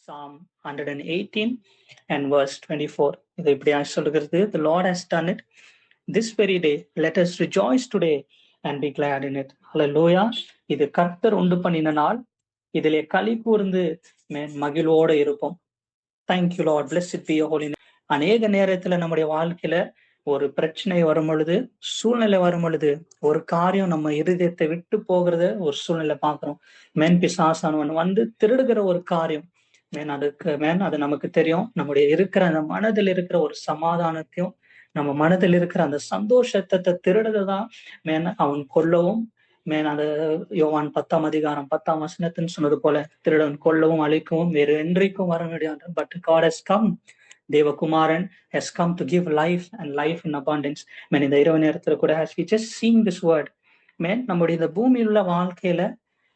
Psalm 118 and verse 24. இது இப்படியா சொல்கிறது, The Lord has done it this very day. Let us rejoice today and be glad in it. Hallelujah. இது கர்த்தர் உண்டு பண்ணின நாள். இதிலே களி கூர்ந்து மகிழ்வோடு இருப்போம். Thank you Lord, blessed be your Holi name. அநேக நேரத்துல நம்முடைய வாழ்க்கையில ஒரு பிரச்சனை வரும் பொழுது, சூழ்நிலை வரும் பொழுது, ஒரு காரியம் நம்ம இருதயத்தை விட்டு போகிறத ஒரு சூழ்நிலை பார்க்கிறோம். பிசாசானவன் வந்து திருடுகிற ஒரு காரியம் அது நமக்கு தெரியும். நம்முடைய இருக்கிற அந்த மனதில் இருக்கிற ஒரு சமாதானத்தையும், நம்ம மனதில் இருக்கிற அந்த சந்தோஷத்தை திருடுறதுதான் அவன் கொல்லவும் அந்த யோவான் 10ஆம் அதிகாரம் 10ஆம் வசனத்தின்னு சொன்னது போல, திருடன் கொல்லவும் அழிக்கவும் வேறு என்றைக்கும் வர முடியாது. But God has come. தேவகுமாரன் has come to give life and life in abundance. இந்த இரவு நேரத்துல கூட as we just sing this word, நம்முடைய இந்த பூமியில் உள்ள வாழ்க்கையில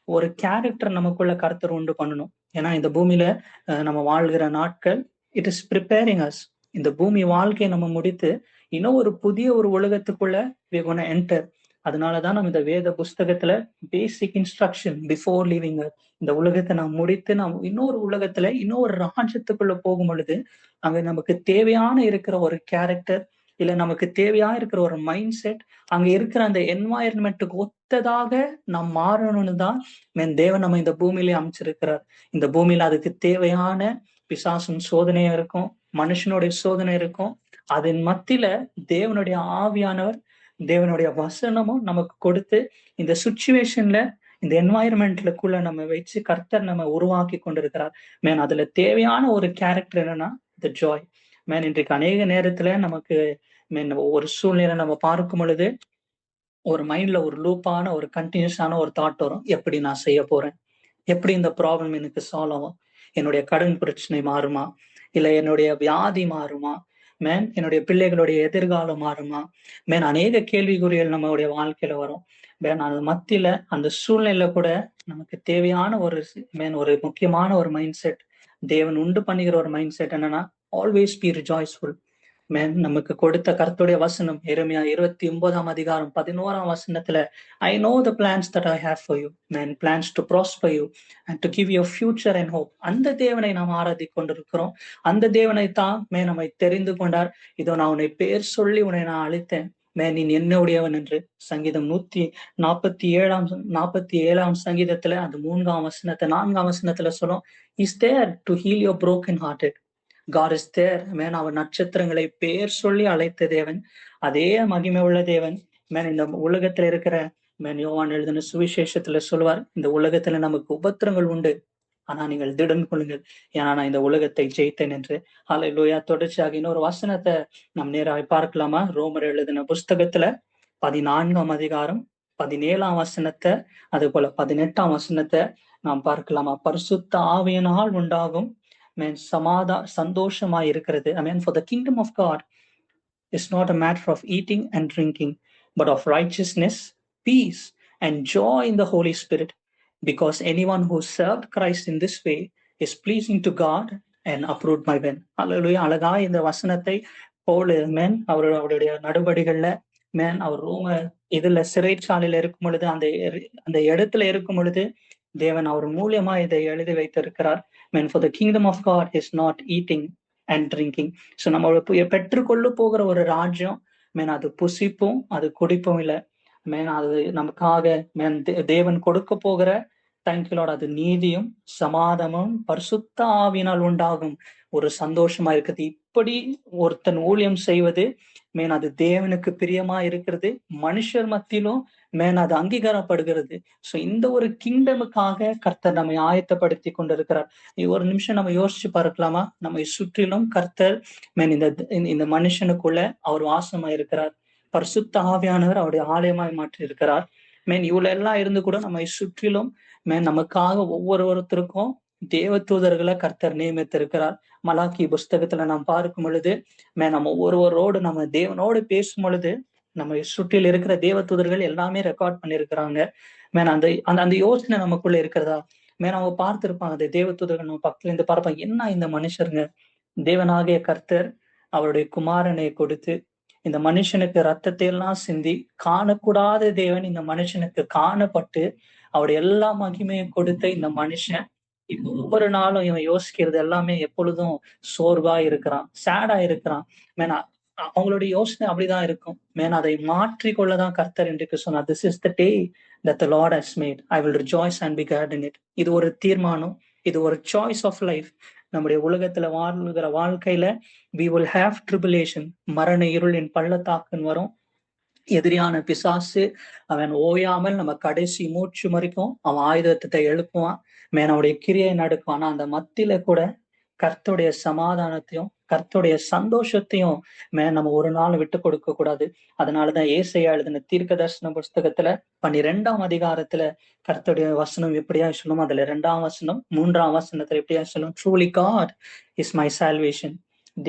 ஒரு கேரக்டர் நமக்குள்ள கர்த்தர் உண்டு பண்ணணும். ஏன்னா இந்த பூமியில நம்ம வாழ்கிற நாட்கள், இட் இஸ் ப்ரிப்பேரிங் அஸ். இந்த பூமி வாழ்க்கையை நம்ம முடித்து இன்னும் ஒரு புதிய ஒரு உலகத்துக்குள்ள we gonna enter. அதனாலதான் நம்ம இந்த வேத புஸ்தகத்துல பேசிக் இன்ஸ்ட்ரக்ஷன் பிஃபோர் லிவிங் இந்த உலகத்தை நாம் முடித்து நாம் இன்னொரு உலகத்துல இன்னொரு ராஜ்யத்துக்குள்ள போகும் பொழுது அங்க நமக்கு தேவையான இருக்கிற ஒரு கேரக்டர், இல்ல நமக்கு தேவையா இருக்கிற ஒரு மைண்ட் செட், அங்க இருக்கிற அந்த என்வாயர்மெண்ட்டுக்கு ஒத்ததாக நாம் மாறணும்னு தான் தேவன் நம்ம இந்த பூமியிலே அமைச்சிருக்கிறார். இந்த பூமியில அதுக்கு தேவையான பிசாசின் சோதனையா இருக்கும், மனுஷனுடைய சோதனை இருக்கும். அதன் மத்தியில தேவனுடைய ஆவியானவர், தேவனுடைய வசனமும் நமக்கு கொடுத்து இந்த சுச்சுவேஷன்ல, இந்த என்வாயர்மெண்ட்லுக்குள்ள நம்ம வச்சு கர்த்தர் நம்ம உருவாக்கி கொண்டிருக்கிறார். அதுல தேவையான ஒரு கேரக்டர் என்னன்னா த ஜாய். இன்றைக்கு அநேக நேரத்துல நமக்கு ஒரு சூழ்நிலை நம்ம பார்க்கும் பொழுது ஒரு மைண்ட்ல ஒரு லூப்பான ஒரு கண்டினியூஸான ஒரு தாட் வரும். எப்படி நான் செய்ய போறேன், எப்படி இந்த ப்ராப்ளம் எனக்கு சால்வ் ஆகும், என்னுடைய கடன் பிரச்சனை மாறுமா, இல்ல என்னுடைய வியாதி மாறுமா, என்னுடைய பிள்ளைகளுடைய எதிர்காலம் மாறுமா, அநேக கேள்விக்குறிகள் நம்மளுடைய வாழ்க்கையில வரும். அது மத்தியில அந்த சூழ்நிலையில கூட நமக்கு தேவையான ஒரு முக்கியமான ஒரு மைண்ட் செட், தேவன் உண்டு பண்ணுகிற ஒரு மைண்ட் செட் என்னன்னா ஆல்வேஸ் பி ரிஜாய்ஸ்ஃபுல். நமக்கு கொடுத்த கர்த்தருடைய வசனம் எரேமியா 29ஆம் அதிகாரம் 11ஆம் வசனத்துல, I know the plans that I have for you, plans to prosper you and to give you a future and hope. அந்த தேவனை நாம் ஆராதிக் கொண்டிருக்கிறோம். அந்த தேவனை தான் நம்மை தெரிந்து கொண்டார். இதோ நான் உன்னை பேர் சொல்லி உன்னை நான் அழைத்தேன், நீ என்னுடையவன் என்று. சங்கீதம் 147ஆம் சங்கீதத்துல அந்த 4ஆம் வசனத்துல சொல்லும், Is there to heal your broken hearted. God is there. அவர் நட்சத்திரங்களை பேர் சொல்லி அழைத்த தேவன், அதே மகிமை உள்ள தேவன். இந்த உலகத்துல இருக்கிற யோவான் எழுதின சுவிசேஷத்துல சொல்லுவார், இந்த உலகத்துல நமக்கு உபத்திரங்கள் உண்டு, ஆனா நீங்கள் திடன் கொள்ளுங்கள், ஏன்னா நான் இந்த உலகத்தை ஜெயித்தேன் என்று. ஹல்லேலூயா. தொடர்ச்சியாக இன்னொரு வசனத்தை நம் நேராக பார்க்கலாமா? ரோமர் எழுதின புஸ்தகத்துல 14ஆம் அதிகாரம் 17ஆம் வசனத்தை, அது போல 18ஆம் வசனத்தை நாம் பார்க்கலாமா? பரிசுத்த ஆவியினால் உண்டாகும் சந்தோஷமா இருக்கிறது. For the kingdom of God is not a matter of eating and drinking, but of righteousness, peace, and joy in the Holy Spirit. Because anyone who served Christ in this way is pleasing to God and approved by men. Hallelujah. அழகா இந்த வசனத்தை பவுல் அவருடைய நடவடிக்கைகள்ல அவர் ரோம இதுல சிறைச்சாலையில இருக்கும் பொழுது, அந்த இடத்துல இருக்கும் பொழுது தேவன் அவர் மூலியமா இதை எழுதி வைத்திருக்கிறார். For the kingdom of God is not eating and drinking. So நம்ம பெற்றுக்கொள்ள போகிற ஒரு ராஜ்யம் அது புசிப்பும் அது குடிப்பும் இல்லை. அது நமக்காக தேவன் கொடுக்க போகிற தேங்க்யூலோட அது நீதியும் சமாதானமும் பரிசுத்த ஆவியினால் உண்டாகும் ஒரு சந்தோஷமா இருக்குது. இப்படி ஒருத்தன் ஊழியம் செய்வது அது தேவனுக்கு பிரியமா இருக்கிறது, மனுஷர் மத்தியிலும் அது அங்கீகாரப்படுகிறது. சோ இந்த ஒரு கிங்டமுக்காக கர்த்தர் நம்மை ஆயத்தப்படுத்தி கொண்டிருக்கிறார். ஒரு நிமிஷம் நம்ம யோசிச்சு பார்க்கலாமா? நம்மை சுற்றிலும் கர்த்தர் இந்த மனுஷனுக்குள்ள அவர் வாசமா இருக்கிறார். பரிசுத்த ஆவியானவர் அவருடைய ஆலயமாய் மாற்றி இருக்கிறார். இவ்வளவு எல்லாம் இருந்து கூட நம்மை சுற்றிலும் நமக்காக ஒவ்வொருத்தருக்கும் தேவ தூதர்களை கர்த்தர் நியமித்திருக்கிறார். மலாக்கி புஸ்தகத்துல நாம் பார்க்கும் பொழுது நம்ம ஒவ்வொருவரோடு நம்ம தேவனோடு பேசும் பொழுது நம்ம சுற்றில் இருக்கிற தேவ தூதர்கள் எல்லாமே ரெக்கார்ட் பண்ணிருக்கிறாங்க. அந்த யோசனை நமக்குள்ள இருக்கிறதா? அவங்க பார்த்திருப்பாங்க, அந்த தேவ தூதர்கள் நம்ம பக்கத்துல இருந்து பார்ப்பாங்க, என்ன இந்த மனுஷருங்க தேவனாகிய கர்த்தர் அவருடைய குமாரனை கொடுத்து இந்த மனுஷனுக்கு ரத்தத்தை எல்லாம் சிந்தி, காணக்கூடாத தேவன் இந்த மனுஷனுக்கு காணப்பட்டு அவருடைய எல்லா மகிமையும் கொடுத்த இந்த மனுஷன் ஒவ்வொரு நாளும் இவன் யோசிக்கிறது எல்லாமே எப்பொழுதும் சோர்வா இருக்கிறான், சேடா இருக்கிறான். மேனா அவங்களுடைய யோசனை அப்படிதான் இருக்கும். அதை மாற்றிக்கொள்ளதான் கர்த்தர் இன்றைக்கு சொன்னார். This is the day that the Lord has made. I will rejoice and be glad in it. இது ஒரு தீர்மானம், இது ஒரு சாய்ஸ் ஆஃப் லைஃப். நம்முடைய உலகத்துல வாழ்கிற வாழ்க்கையில we will have tribulation. மரண இருளின் பள்ளத்தாக்குன்னு வரும். எதிரியான பிசாசு அவன் ஓயாமல் நம்ம கடைசி மூச்சு வரைக்கும் அவன் ஆயுதத்தை எழுப்புவான், அவனுடைய கிரியை நடக்கும். ஆனா அந்த மத்தியில கூட கர்த்தருடைய சமாதானத்தையும் கர்த்தருடைய சந்தோஷத்தையும் நம்ம ஒரு நாள் விட்டு கொடுக்க கூடாது. அதனாலதான் ஏசாயா எழுதின தீர்க்க தரிசன புஸ்தகத்துல 12ஆம் அதிகாரத்துல கர்த்தருடைய வசனம் எப்படியா சொல்லும், அதுல 2ஆம் வசனம் 3ஆம் வசனத்துல எப்படியா சொல்லும், truly God is my salvation.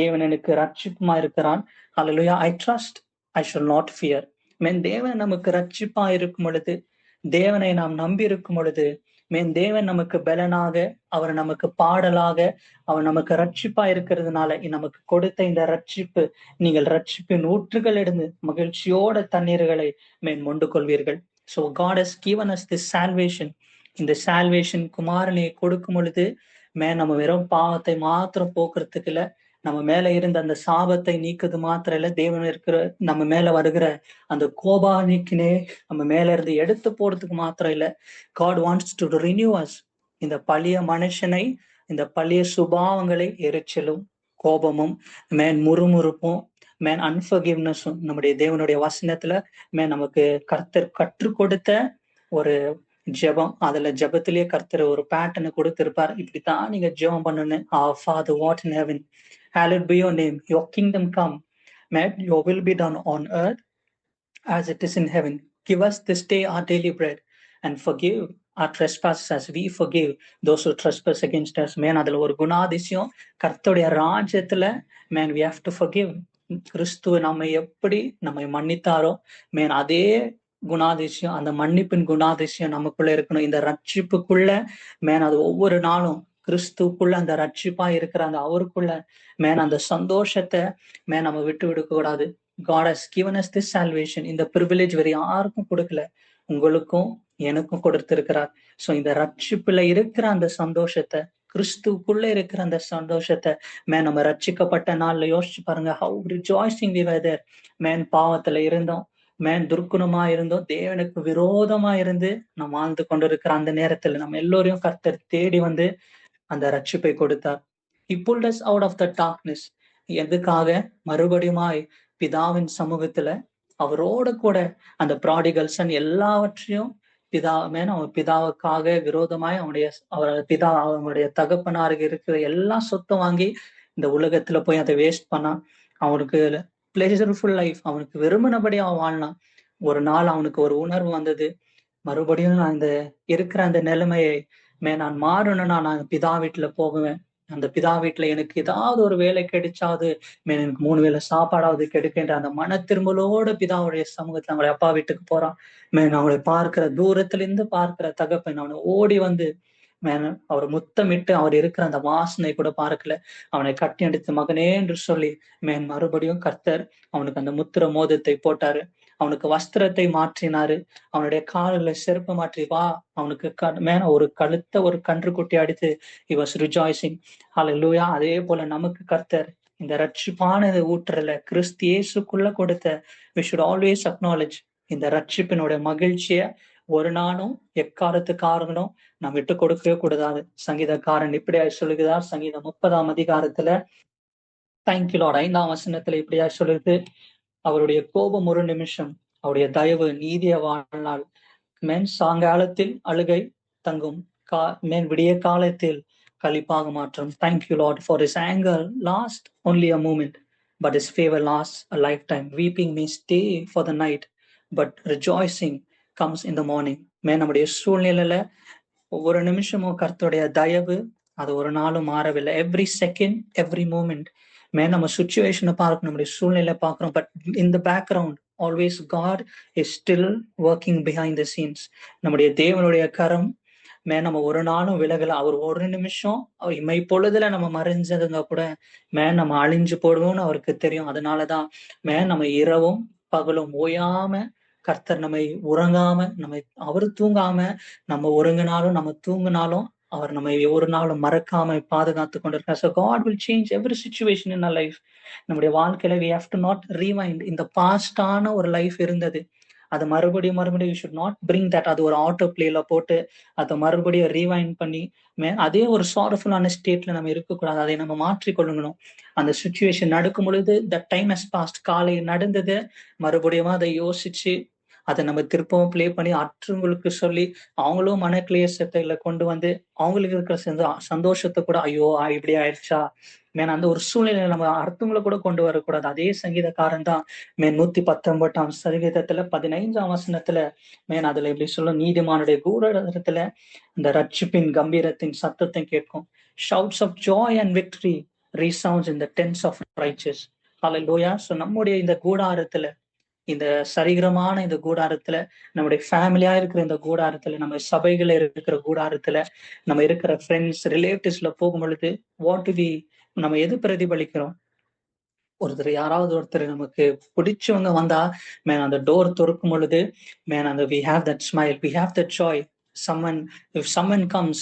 தேவன் எனக்கு ரட்சிப்புமா இருக்கிறான். Hallelujah. I trust, I shall not fear. தேவன் நமக்கு ரட்சிப்பா இருக்கும் பொழுது, தேவனை நாம் நம்பி இருக்கும் பொழுது, தேவன் நமக்கு பலனாக, அவர் நமக்கு பாடலாக, அவர் நமக்கு ரட்சிப்பா இருக்கிறதுனால நமக்கு கொடுத்த இந்த ரட்சிப்பு, நீங்கள் ரட்சிப்பின் ஊற்றுகள் எடுத்து மகிழ்ச்சியோட தண்ணீர்களை மொண்டு கொள்வீர்கள். So God has given us this salvation. இந்த சால்வேஷன் குமாரனை கொடுக்கும் பொழுது நம்ம வெறும் பாவத்தை மாத்திரம் போக்குறதுக்கு இல்ல, நம்ம மேல இருந்த அந்த சாபத்தை நீக்குது மாத்திரம் இல்ல, தேவன் இருக்கிற நம்ம மேல வருகிற அந்த கோபானிக்கினே நம்ம மேல இருந்து எடுத்து போறதுக்கு மாத்திரம் இல்ல, God wants to renew us. இந்த பழைய மனுஷனை, இந்த பழைய சுபாவங்களை, எரிச்சலும் கோபமும் முறுமுறுப்பும் அன்ஃபர்கிவ்னஸும் நம்முடைய தேவனுடைய வசனத்துல நமக்கு கர்த்தர் கற்றுக் கொடுத்த ஒரு ஜெபம். அதுல ஜெபத்திலேயே கர்த்தர் ஒரு பேட்டர்னை கொடுத்திருப்பார். இப்படித்தான் நீங்க ஜெபம் பண்ணணும். Our Father what in heaven, hallowed be your name, your kingdom come, your will be done on earth as it is in heaven. Give us this day our daily bread and forgive our trespasses as we forgive those who trespass against us. அதுல ஒரு குணாதிசயம், கர்த்தருடைய ராஜ்யத்துல we have to forgive. கிறிஸ்துவ நம்மை மன்னித்தாரோ அதே குணாதிசயம், அந்த மன்னிப்பின் குணாதிசயம் நமக்குள்ள இருக்கணும். இந்த ரட்சிப்புக்குள்ள அது ஒவ்வொரு நாளும் கிறிஸ்துக்குள்ள அந்த ரட்சிப்பா இருக்கிற அந்த அவருக்குள்ள அந்த சந்தோஷத்தை நம்ம விட்டு விடக்க கூடாது. God has given us this salvation. இந்த privilege வேற யாருக்கும் கொடுக்கல, உங்களுக்கும் எனக்கும் கொடுத்திருக்கிறார். சோ இந்த ரட்சிப்புல இருக்கிற அந்த சந்தோஷத்தை, கிறிஸ்துக்குள்ள இருக்கிற அந்த சந்தோஷத்தை நம்ம ரட்சிக்கப்பட்ட நாள்ல யோசிச்சு பாருங்க. how rejoicing we were there. பாவத்துல இருந்தோம், துர்க்குணமா இருந்தோம், தேவனுக்கு விரோதமா இருந்து நம்ம வாழ்ந்து கொண்டிருக்கிற அந்த நேரத்துல நம்ம எல்லோரையும் கர்த்தர் தேடி வந்து அந்த ரட்சிப்பை கொடுத்தார். He pulled us out of the darkness. எதுக்காக? மறுபடியுமாய் பிதாவின் சமூகத்துல அவரோட கூட அந்த ப்ராடிகல் சன் எல்லாவற்றையும் அவன் பிதாவுக்காக விரோதமாய் அவனுடைய தகப்பனாருக்கு இருக்கிற எல்லா சொத்தும் வாங்கி இந்த உலகத்துல போய் அதை வேஸ்ட் பண்ணான். அவனுக்கு பிளேசர்ஃபுல் லைஃப், அவனுக்கு விரும்பினபடி அவன் வாழ்னான். ஒரு நாள் அவனுக்கு ஒரு உணர்வு வந்தது, மறுபடியும் நான் இந்த இருக்கிற அந்த நிலைமையை நான் மாறணும்னா நான் பிதா வீட்டுல போகுவேன். அந்த பிதா வீட்டுல எனக்கு ஏதாவது ஒரு வேலை கிடைச்சாவது எனக்கு 3 வேளை சாப்பாடாவது கிடைக்கின்ற அந்த மன திரும்பலோட பிதாவுடைய சமூகத்துல அவங்களுடைய அப்பா வீட்டுக்கு போறான். அவங்களை பார்க்கிற தூரத்துல இருந்து பார்க்கிற தகப்பன் அவனை ஓடி வந்து அவர் முத்தமிட்டு அவர் இருக்கிற அந்த வாசனை கூட பார்க்கல, அவனை கட்டி அடித்து மகனே என்று சொல்லி மறுபடியும் கர்த்தர் அவனுக்கு அந்த முத்திர மோதத்தை போட்டாரு. அவனுக்கு வஸ்திரத்தை மாற்றினாரு, அவனுடைய காலில செருப்பு மாற்றி வா, அவனுக்கு ஒரு கழுத்த ஒரு கன்றுக்குட்டி அடித்து he was rejoicing. ஹல்லேலூயா. அதே போல நமக்கு கர்த்தர் இந்த ரட்சிப்பான ஊற்றல கிறிஸ்து இயேசுக்குள்ள கொடுத்த we should always acknowledge இந்த ரட்சிப்பினுடைய மகிழ்ச்சிய ஒரு நாளும் எக்காலத்துக்காரங்களும் நாம் விட்டு கொடுக்கவே கூடாது. சங்கீதக்காரன் இப்படியா சொல்லுகிறார், சங்கீதம் 30ஆம் அதிகாரத்துல தேங்க்யூ லார்ட் 5ஆம் வசனத்துல இப்படியா சொல்லுது, அவருடைய கோபம் ஒரு நிமிஷம், அவருடைய தயவு நீதிய வாழ்நாள். சாயங்காலத்தில் அழுகை தங்கும், விடிய காலத்தில் களிப்பாக மாற்றம். Thank you Lord for his anger last only a moment, but his favor lasts a lifetime. Weeping may stay for the night, but rejoicing comes in the morning. நம்முடைய சூழ்நிலையில ஒவ்வொரு நிமிஷமும் கர்த்தருடைய தயவு அது ஒரு நாளும் மாறவில்லை. எவ்ரி செகண்ட், எவ்ரி மூமெண்ட் நம்ம சுச்சுவேஷனை பார்க்கணும், நம்முடைய சூழ்நிலை பார்க்கிறோம், but in the background always God is still working behind the scenes. நம்முடைய தேவனுடைய கரம் நம்ம ஒரு நாளும் விலகல. அவர் ஒரு நிமிஷம் அவர் இமை பொழுதுல நம்ம மறைஞ்சதுங்க கூட நம்ம அழிஞ்சு போடுவோம்னு அவருக்கு தெரியும். அதனாலதான் நம்ம இரவும் பகலும் ஓயாம கர்த்தர் நம்மை உறங்காம, அவர் தூங்காம, நம்ம உறங்கினாலும் நம்ம தூங்கினாலும் அவர் நம்ம ஒரு நாளும் மறக்காம பாதுகாத்து கொண்டிருக்கார். So God will change every situation in our life. நம்முடைய வாழ்க்கையில we have to not rewind. இந்த பாஸ்டான ஒரு லைஃப் இருந்தது, அது மறுபடியும் மறுபடியும் you should not bring that. அது ஒரு ஆட்டோ பிளேல போட்டு அதை மறுபடியும் ரீவைண்ட் பண்ணி அதே ஒரு சாரஃபுல்லான ஸ்டேட்ல நம்ம இருக்கக்கூடாது. அதை நம்ம மாற்றிக்கொள்ளணும். அந்த சுச்சுவேஷன் நடக்கும் பொழுது the time has passed, காலை நடந்தது மறுபடியும் அதை யோசிச்சு அதை நம்ம திருப்பவும் பிளே பண்ணி அடுத்தவங்களுக்கு சொல்லி அவங்களும் மன கிளேசத்துல கொண்டு வந்து அவங்களுக்கு இருக்கிற சந்தோஷத்தை கூட ஐயோ இப்படி ஆயிடுச்சா அந்த ஒரு சூழ்நிலையில நம்ம அடுத்தவங்களை கூட கொண்டு வரக்கூடாது. அதே சங்கீதக்காரன் தான் 119 சங்கீதத்துல 15ஆம் வசனத்துல அதுல எப்படி சொல்லும், நீதிமானுடைய கூடாரத்துல இந்த ரட்சிப்பின் கம்பீரத்தின் சத்தத்தை கேட்கும். Shouts of joy and victory resounds in the tents of righteous. Hallelujah. So நம்முடைய இந்த கூடாரத்துல, இந்த சரிகிரமான இந்த கூடாரத்துல, நம்முடைய ஃபேமிலியா இருக்கிற இந்த கூடாரத்துல, நம்ம சபைகளை இருக்கிற கூடாரத்துல, நம்ம இருக்கிற ஃப்ரெண்ட்ஸ் ரிலேட்டிவ்ஸ்ல போகும் பொழுது நம்ம எது பிரதிபலிக்கிறோம்? யாராவது ஒருத்தர் நமக்கு பிடிச்சவங்க வந்தா அந்த டோர் திறக்கும் பொழுது அந்த we have that smile, we have that joy. If someone comes,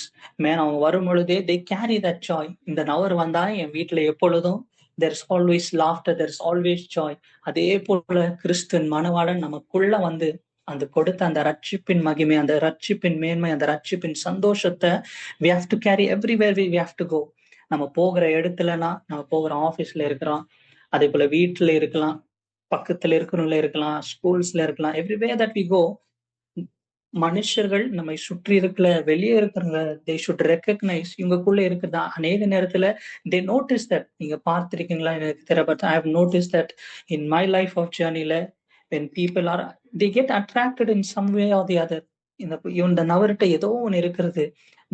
அவங்க வரும் பொழுதே they carry that joy. இந்த நபர் வந்தா என் வீட்டுல எப்பொழுதும் there's always laughter, there's always joy. அதே போல கிறிஸ்துவின் மணவாளன் நமக்குள்ள வந்து அந்த கொடுத்த அந்த ரட்சிப்பின் மகிமை, அந்த ரட்சிப்பின் மேன்மை, அந்த ரட்சிப்பின் சந்தோஷத்தை we have to carry everywhere we have to go. நம்ம போகிற இடத்துலனா, நம்ம போகிற ஆபீஸ்ல இருக்கிறோம், அதே போல வீட்டுல இருக்கலாம், பக்கத்துல இருக்கிறவங்கள இருக்கலாம், ஸ்கூல்ஸ்ல இருக்கலாம், everywhere that we go, மனுஷர்கள் நம்மை சுற்றி இருக்கிற வெளியே இருக்கிறவங்க they should recognize இவங்களுக்குள்ள இருக்கிறதா. அநேக நேரத்துல they notice that. நீங்க பார்த்திருக்கீங்களா எனக்கு தெரியல, but I have noticed that in my life of journey-ல when people are, they get attracted in some way or the other. இந்த நபர்கிட்ட ஏதோ ஒண்ணு இருக்கிறது,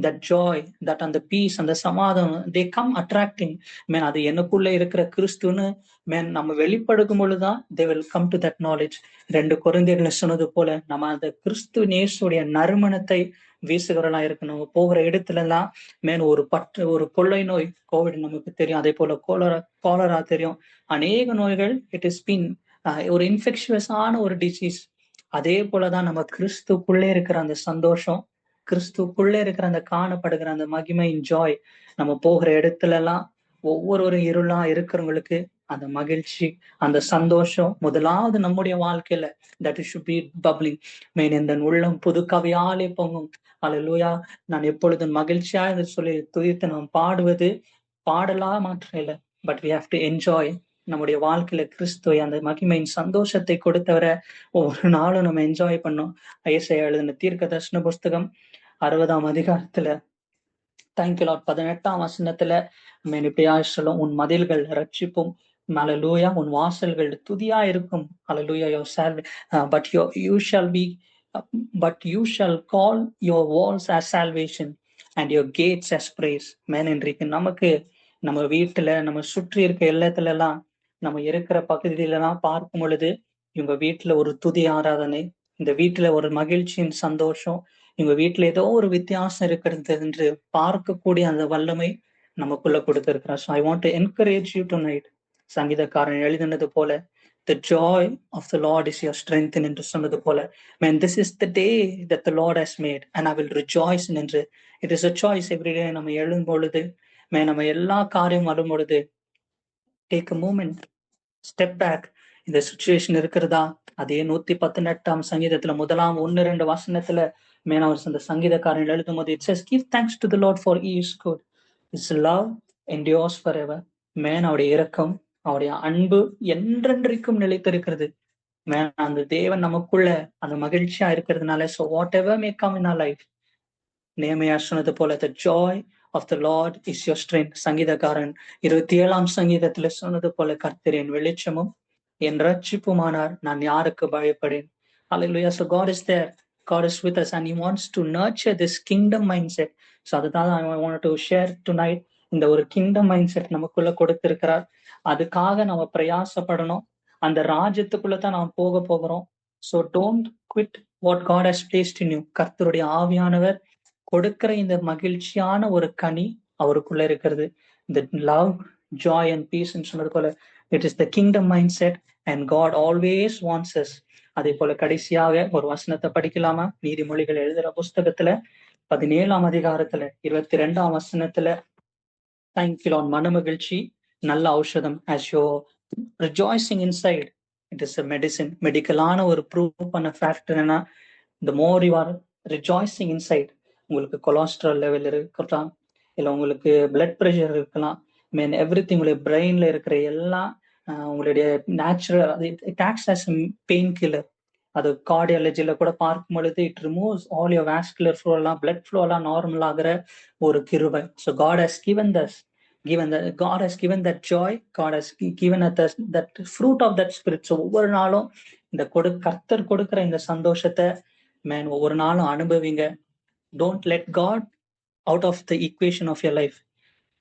that joy, that அந்த peace, அந்த சமாதானம், they come attracting. அது எனக்குள்ள இருக்கிற கிறிஸ்துன்னு நம்ம வெளிப்படுக்கும் பொழுதுதான் they will come to that knowledge. 2 கொரிந்தியர்ல சொன்னது போல நம்ம அந்த கிறிஸ்து நேசுடைய நறுமணத்தை வீசுகிறவர்களா இருக்கணும். போகிற இடத்துல எல்லாம் ஒரு கொள்ளை நோய், கோவிட் நமக்கு தெரியும், அதே போல கோலரா தெரியும், அநேக நோய்கள் இட் இஸ் பீன் ஒரு இன்ஃபெக்ஷுவஸான ஒரு டிசீஸ். அதே போலதான் நம்ம கிறிஸ்துக்குள்ளே இருக்கிற அந்த சந்தோஷம், கிறிஸ்துக்குள்ளே இருக்கிற அந்த காணப்படுகிற அந்த மகிமை, ஜாய், நம்ம போகிற இடத்துல எல்லாம் ஒவ்வொரு இருளா இருக்கிறவங்களுக்கு அந்த மகிழ்ச்சி, அந்த சந்தோஷம் முதலாவது நம்முடைய வாழ்க்கையில that it should be bubbling. இந்த உள்ளம் புது கவியாலே பொங்கும். அல்லேலூயா. நான் எப்பொழுதும் மகிழ்ச்சியா என்று சொல்லி துதித்து நாம் பாடுவது பாடலா மாற்றம் இல்லை, but we have to enjoy. நம்முடைய வாழ்க்கையில கிறிஸ்துவை, அந்த மகிமையின் சந்தோஷத்தை கொடுத்தவரை ஒவ்வொரு நாளும் நம்ம என்ஜாய் பண்ணோம். ஏசாயா எழுதின தீர்க்க தரிசன புஸ்தகம் 60ஆம் அதிகாரத்துல தேங்க்யூ லார்ட் 18ஆம் வசனத்துல இப்படியா சொல்லும், உன் மதில்கள் ரட்சிப்பும், அல்லேலூயா, உன் வாசல்கள் துதியா இருக்கும். அல்லேலூயா. but you shall call your walls as salvation and your gates as praise. இன்றைக்கு நமக்கு நம்ம வீட்டுல, நம்ம சுற்றி இருக்க எல்லாத்துல எல்லாம், நம்ம இருக்கிற பகுதியில எல்லாம் பார்க்கும் பொழுது இவங்க வீட்டுல ஒரு துதி ஆராதனை, இந்த வீட்டுல ஒரு மகிழ்ச்சியின் சந்தோஷம், இவங்க வீட்டுல ஏதோ ஒரு வித்தியாசம் இருக்கிறது என்று பார்க்கக்கூடிய அந்த வல்லமை நமக்குள்ள கொடுத்திருக்கிறார். So I want to encourage you tonight. சங்கீதக்காரன் எழுதினது போல, the joy of the Lord is your strength என்று சொன்னது போல, this is the day that the Lord has made and I will rejoice என்று. It is a choice every day. நம்ம எழும் பொழுது, நம்ம எல்லா காரியம் வரும் பொழுது take a moment, step back. இந்த சுச்சுவேஷன் இருக்கிறதா, அதே 118ஆம் சங்கீதத்துல 1-2 வசனத்துல அவர் அந்த சங்கீதக்காரன் எழுதும் போது it says, give thanks to the Lord for he is good, his love endures forever. அவருடைய இரக்கம், அவருடைய அன்பு என்றென்றைக்கும் நிலைத்திருக்கிறது. அந்த தேவன் நமக்குள்ள அந்த மகிழ்ச்சியா இருக்கிறதுனால, so whatever may come in our life, நேமையா சொன்னது போல the joy of the Lord is your strength. சங்கீதக்காரன் 27ஆம் சங்கீதத்துல சொன்னது போல, கர்த்தர் என் வெளிச்சமும் என் ரட்சிப்புமானார், நான் யாருக்கு பயப்படேன். Hallelujah. So God is there, God is with us and he wants to nurture this kingdom mindset. So அதுதான் I wanted to share tonight. இந்த ஒரு கிங்டம் மைண்ட் செட் நமக்குள்ள கொடுத்திருக்கிறார். அதுக்காக நம்ம பிரயாசப்படணும். அந்த ராஜ்யத்துக்குள்ளதான் நாம் போகிறோம். So don't quit what God has placed in you. கர்த்தருடைய ஆவியானவர் கொடுக்கிற இந்த மகிழ்ச்சியான ஒரு கனி அவருக்குள்ள இருக்கிறது. The love, joy and peace ன்னு சொன்னது போல, it is the kingdom mindset and God always wants us. அதே போல கடைசியாக ஒரு வசனத்தை படிக்கலாமா? நீதிமொழிகள் எழுதுற புஸ்தகத்துல 17ஆம் அதிகாரத்துல 22ஆம் வசனத்துல தேங்க் யூ லார்ட், மனமகிழ்ச்சி நல்ல ஔஷதம். as you're rejoicing inside, it is a medicine. மெடிக்கலான ஒரு ப்ரூவ் பண்ண ஃபேக்ட் என்னன்னா, the more you are rejoicing inside, உங்களுக்கு கொலஸ்ட்ரால் லெவல் இருக்கலாம், இல்ல உங்களுக்கு பிளட் ப்ரெஷர் இருக்கலாம், மீன் எவ்ரி திங், உங்களுடைய பிரெயின்ல இருக்கிற எல்லாம் உங்களுடைய natural, it acts as painkiller. அது கார்டியாலஜில கூட பார்க்கும் பொழுது it removes all your vascular flow எல்லாம், பிளட் ஃப்ளோ எல்லாம் நார்மல் ஆகிற ஒரு கிருபை. So God has God has given that joy. God has given us that fruit of that spirit. So ஒவ்வொரு நாளும் இந்த கர்த்தர் கொடுக்கிற இந்த சந்தோஷத்தை மேன் ஒவ்வொரு நாளும் அனுபவிங்க. Don't let God out of the equation of your life.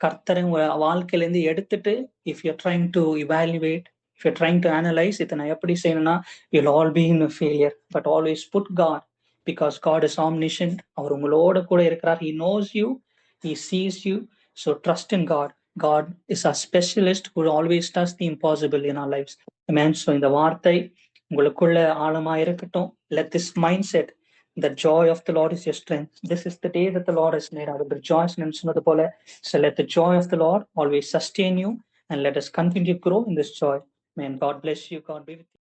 கர்த்தரை உங்க வாழ்க்கையிலேருந்து எடுத்துட்டு, if you trying to evaluate, if you trying to analyse, இதை நான் எப்படி செய்யணும்னா, you'll all be in failure. But always put God, because God is omniscient. அவர் உங்களோட கூட இருக்கிறார். He knows you, He sees you. So trust in God. God is a specialist who always does the impossible in our lives. Amen. So இந்த வார்த்தை உங்களுக்குள்ள ஆழமா இருக்கட்டும். Let this mindset, the joy of the Lord is your strength. This is the day that the Lord has made. I will rejoice in சொன்னது போல. So let the joy of the Lord always sustain you, and let us continue to grow in this joy. May God bless you. God be with you.